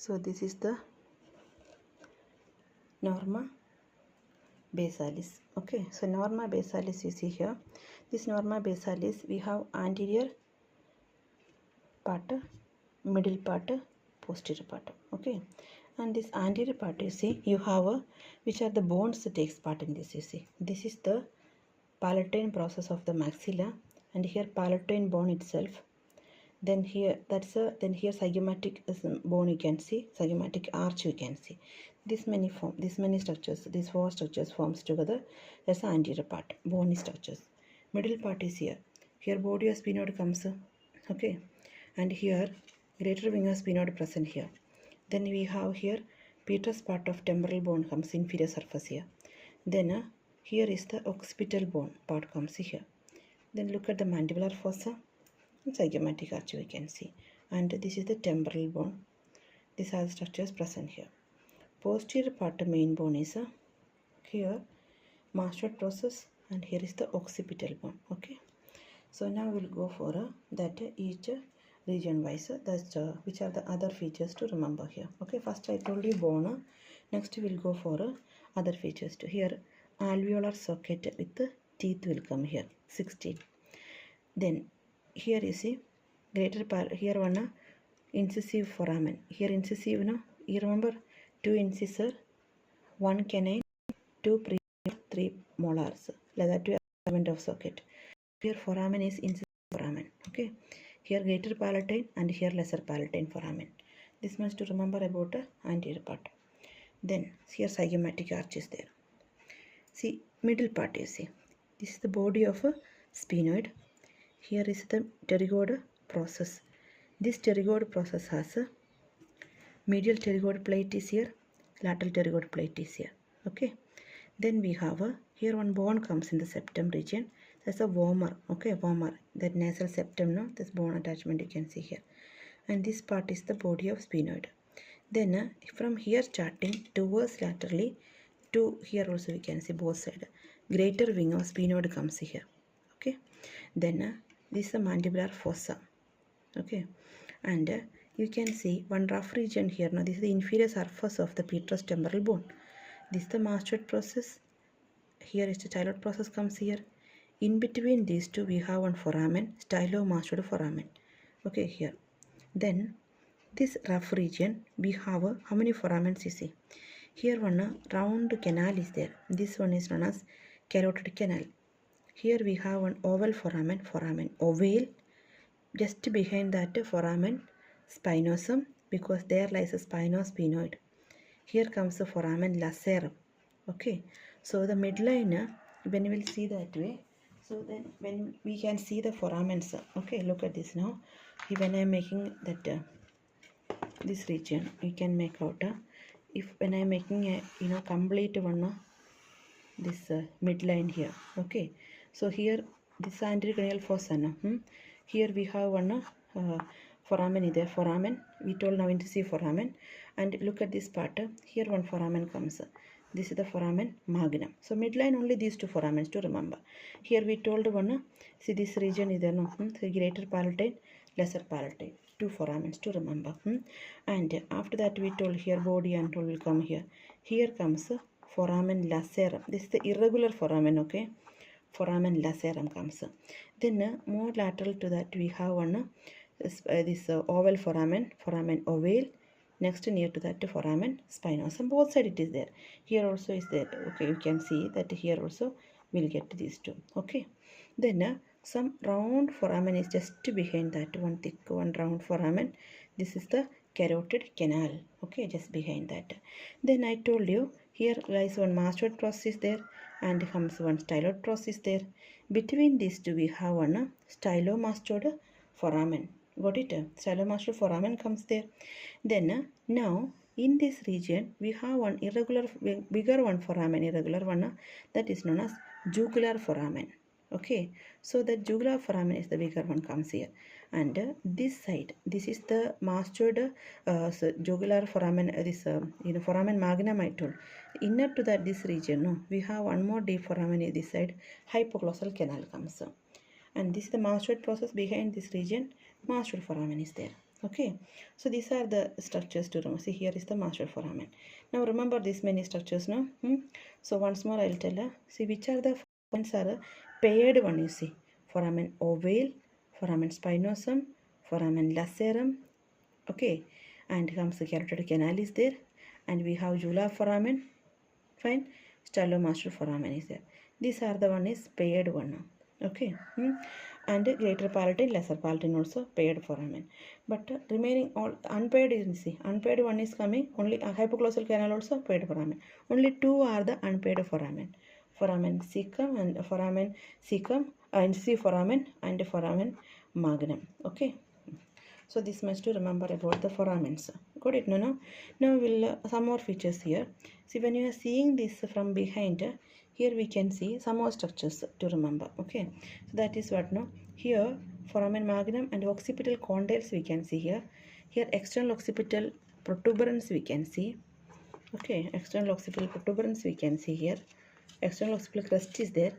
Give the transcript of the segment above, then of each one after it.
So this is the Norma Basalis. Okay, so Norma Basalis you see here. This Norma Basalis, we have anterior part, middle part, posterior part. Okay, and this anterior part you see, you have which are the bones that takes part in this. You see, this is the palatine process of the maxilla, and here palatine bone itself. Then here then here zygomatic bone you can see, zygomatic arch you can see. This many structures, these four structures forms together. That's the anterior part, bony structures. Middle part is here. Here body of sphenoid comes. Okay, and here greater wing of sphenoid present here. Then we have here petrous part of temporal bone comes, inferior surface here. Then here is the occipital bone part comes here. Then look at the mandibular fossa. Zygomatic arch we can see, and this is the temporal bone. These are the structures present here. Posterior part of main bone is here mastoid process, and here is the occipital bone. Okay, so now we'll go for that each region wise. That's which are the other features to remember here. Okay, first I told you bone. Next we'll go for other features to here. Alveolar socket with the teeth will come here, 16. Then here you see greater part, here one incisive foramen. Here incisive, you remember 2 incisor, 1 canine, 2 premolar, 3 molars, like that 2 element of socket. Here foramen is incisive foramen. Okay, here greater palatine and here lesser palatine foramen. This much to remember about anterior part. Then here zygomatic arch is there. See middle part you see. This is the body of a sphenoid. Here is the pterygoid process. This pterygoid process has a medial pterygoid plate is here, lateral pterygoid plate is here. Okay, then we have here one bone comes in the septum region. That's a Vomer. Okay, Vomer, that nasal septum, no, this bone attachment you can see here. And this part is the body of sphenoid. Then from here starting towards laterally to here also we can see both sides. Greater wing of sphenoid comes here. Okay, then this is the mandibular fossa. Okay, and you can see one rough region here. Now this is the inferior surface of the petrous temporal bone. This is the mastoid process. Here is the chylod process comes here. In between these two we have one foramen, stylomastoid foramen. Okay, here. Then this rough region we have how many foramens you see? Here one round canal is there. This one is known as carotid canal. Here we have one oval foramen, foramen ovale. Just behind that foramen spinosum, because there lies a spinosphenoid. Here comes the foramen lacerum. Okay, so the midline, when we will see that way, so then when we can see the foramens. Okay, look at this now. When I am making that this region, you can make out if when I am making a complete one this midline here. Okay, so here this anterior cranial fossa. Here we have one foramen is there. Foramen, we told now to see foramen, and look at this part. Here one foramen comes. This is the foramen magnum. So midline only these two foramens to remember. Here we told one. See this region is there. No, so greater palatine, lesser palatine. 2 foramens to remember. And after that we told here body and told will come here. Here comes foramen lacerum. This is the irregular foramen. Okay, foramen lacerum comes. Then more lateral to that we have one this oval foramen, foramen ovale. Next near to that foramen spinosum. Both side it is there. Here also is there. Okay, you can see that here also we'll get these two. Okay, then some round foramen is just behind that one thick one round foramen. This is the carotid canal. Okay, just behind that. Then I told you here lies one mastoid process there, and comes one styloid process there. Between these two we have one stylomastoid foramen. Got it? Stylomastoid foramen comes there. Then now in this region we have one irregular bigger one foramen, irregular one, that is known as jugular foramen. Okay, so the jugular foramen is the bigger one comes here, and this side, this is the mastoid so jugular foramen, this foramen magnum I told. Inner to that this region, no, we have one more deep foramen in this side, hypoglossal canal comes. And this is the mastoid process. Behind this region mastoid foramen is there. Okay, so these are the structures to remember. See, here is the master foramen. Now remember these many structures, no? So once more I'll tell you. See, which are the foramens are paired one, you see. Foramen ovale, foramen spinosum, foramen lacerum. Okay, and comes the carotid canal is there, and we have jula foramen. Fine, stylomastoid foramen is there. These are the one is paired one. Okay, and greater palatine, lesser palatine also paired foramen. But remaining all unpaired, you see, unpaired one is coming only. Hypoglossal canal also paired foramen. Only two are the unpaired foramen. Foramen cecum and foramen cecum, and C foramen and foramen magnum. Okay. So this much to remember about the foramens. Got it? No. Now we'll some more features here. See, when you are seeing this from behind, here we can see some more structures to remember. Okay, so that is what no. Here foramen magnum and occipital condyles we can see here. Here external occipital protuberance we can see. Okay, external occipital protuberance we can see here. External occipital crest is there.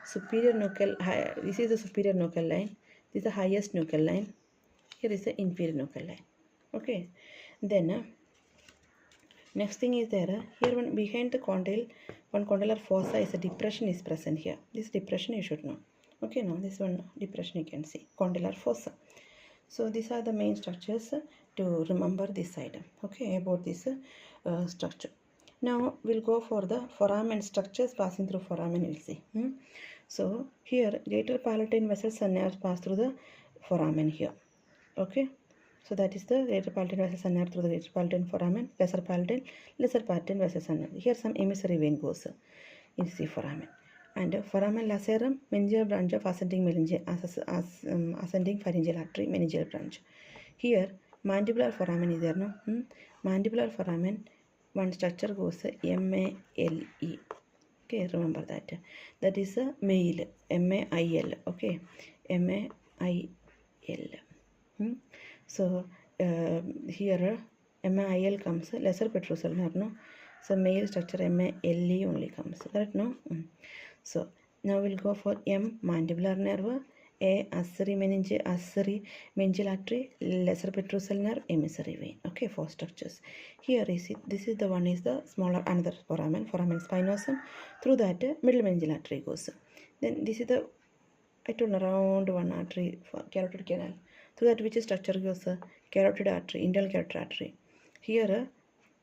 Superior nuchal. This is the superior nuchal line. This is the highest nuchal line. Here is the inferior nuchal line. Okay, then next thing is there. Here one behind the condyle, one condylar fossa is a depression is present here. This depression you should know. Okay, now this one depression you can see condylar fossa. So these are the main structures to remember this side. Okay, about this structure. Now we'll go for the foramen structures passing through foramen. We'll see. So here greater palatine vessels and nerves pass through the foramen here. Okay, so that is the greater palatine vessels and nerve through the greater palatine foramen, lesser palatine vessels and nerve. Here some emissary vein goes in the foramen, and foramen lacerum, meningeal branch of ascending pharyngeal artery, meningeal branch. Here mandibular foramen is there, no? Mandibular foramen, one structure goes MALE. Okay, remember that. That is a male, MAIL. Okay, MAIL. So here MAIL comes lesser petrosal nerve, no? So male structure MALE only comes, correct? No. So now we'll go for M mandibular nerve, A accessory meningeal artery, lesser petrosal nerve, emissary vein. Okay, four structures. Here is it. This is the one is the smaller another foramen spinosum. Through that middle meningeal artery goes. Then this is the I told around one artery for carotid canal. Through that which structure goes carotid artery, internal carotid artery. Here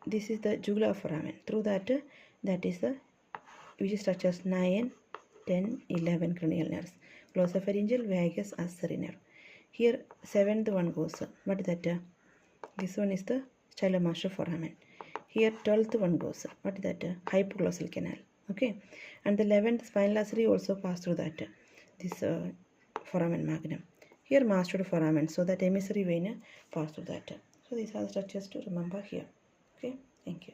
this is the jugular foramen. Through that is the which structures 9, 10, 11 cranial nerves. Glossopharyngeal, vagus, accessory nerve. Here 7th one goes. What is that? This one is the stylomastoid foramen. Here 12th one goes. What is that? Hypoglossal canal. Okay, and the 11th spinal artery also pass through that. This foramen magnum. Here mastoid foramen, so that emissary vein pass through that. So these are the structures to remember here. Okay, thank you.